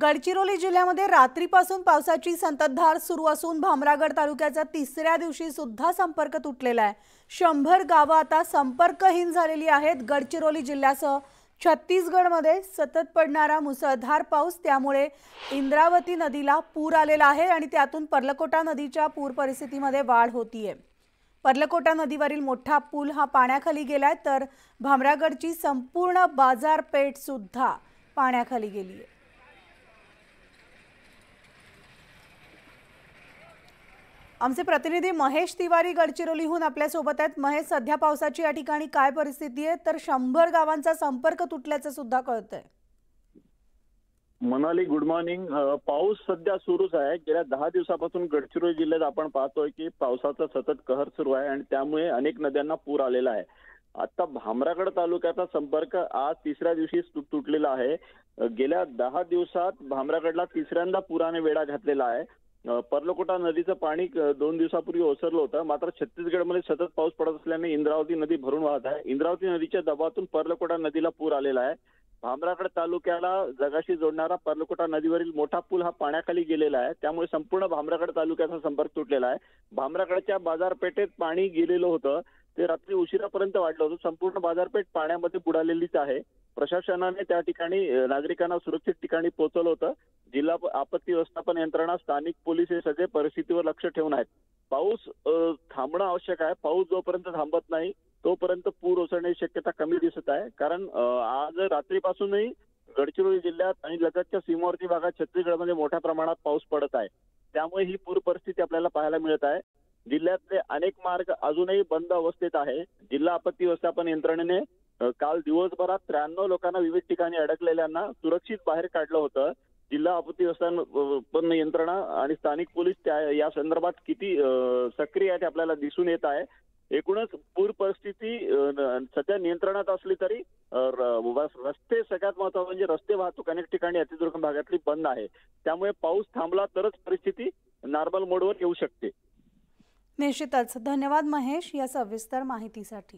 गडचिरोली जिल्ह्यामध्ये रात्रीपासून पावसाची संततधार सुरू असून भामरागड तालुक्याचा तिसऱ्या दिवशी सुद्धा संपर्क तुटलेला आहे। 100 गावं आता संपर्कहीन झालेली आहेत। गडचिरोली जिल्ह्यासह छत्तीसगडमध्ये सतत पडणारा मुसळधार पाऊस, त्यामुळे इंद्रावती नदीला पूर आलेला आहे आणि त्यातून पर्लकोटा नदीच्या पूर परिस्थितीमध्ये वाढ होतीये। पर्लकोटा नदीवरील मोठा पूल हा पाण्याखाली गेलाय, तर भामरागडची संपूर्ण बाजारपेठ सुद्धा पाण्याखाली गेली आहे। आमचे प्रतिनिधी महेश तिवारी गडचिरोलीहून आपल्या सोबत आहेत। महेश, सध्या पावसाची या ठिकाणी काय परिस्थिती आहे? तर 100 गावांचा संपर्क तुटल्याचं सुद्धा कळतंय। Manali, good morning. पाऊस सध्या सुरूच आहे। गेल्या 10 दिवसापासून गडचिरोली जिल्ह्यात आपण पाहतोय की पावसाचा सतत कहर सुरू आहे आणि त्यामुळे अनेक नद्यांना पूर आलेला आहे। आता भामरागड तालुक्याचा संपर्क आज तिसऱ्या दिवशी तुटलेला आहे। गेल्या 10 दिवसात भामरागडला तिसऱ्यांदा पुराने वेढा घातलेला आहे। पर्लकोटा नदीचं पाणी 2 दिवसापूर्वी ओसरलं होतं, मात्र छत्तीसगडमध्ये सतत पाऊस पडत असल्याने इंद्रावती नदी भरून वाहत आहे। इंद्रावती नदीच्या दबावातून पर्लकोटा नदीला पूर आलेला आहे। भामरागड तालुक्याला जगाशी जोडणारा पर्लकोटा नदीवरील मोठा पूल हा पाण्याखाली गेलेला आहे, त्यामुळे संपूर्ण भामरागड तालुक्याचा संपर्क तुटलेला आहे। भामरागडच्या बाजारपेठेत पाणी गेलेलं होतं, ते रात्री उशिरापर्यंत वाढलं होतं। संपूर्ण बाजारपेठ पाण्यामध्ये बुडालेलीच आहे। प्रशासनाने त्या ठिकाणी नागरिकांना सुरक्षित ठिकाणी पोहोचवलं होतं। जिल्हा आपत्ती व्यवस्थापन यंत्रणा, स्थानिक पोलीस हे सगळे परिस्थितीवर लक्ष ठेवून आहेत। पाऊस थांबणं आवश्यक आहे। पाऊस जोपर्यंत थांबत नाही तोपर्यंत पूर ओसरण्याची शक्यता कमी दिसत आहे, कारण आज रात्रीपासूनही गडचिरोली जिल्ह्यात आणि लगतच्या सीमावर्ती भागात छत्तीसगडमध्ये मोठ्या प्रमाणात पाऊस पडत आहे। त्यामुळे ही पूर परिस्थिती आपल्याला पाहायला मिळत आहे। जिल्ह्यातले अनेक मार्ग अजूनही बंद अवस्थेत आहे। जिल्हा आपत्ती व्यवस्थापन यंत्रणेने काल दिवसभरात 93 लोकांना विविध ठिकाणी अडकलेल्यांना सुरक्षित बाहेर काढलं होतं। जिल्हा आपत्ती व्यवस्थापन यंत्रणा आणि स्थानिक पोलीस या संदर्भात किती सक्रिय आहेत आपल्याला दिसून येत आहे। एकूणच पूर परिस्थिती सध्या नियंत्रणात असली तरी रस्ते, सगळ्यात महत्त्वाचं म्हणजे रस्ते वाहतूक अनेक ठिकाणी अतिदुर्गम भागातली बंद आहे। त्यामुळे पाऊस थांबला तरच परिस्थिती नॉर्मल मोडवर येऊ शकते। निश्चितच धन्यवाद महेश या सविस्तर माहितीसाठी।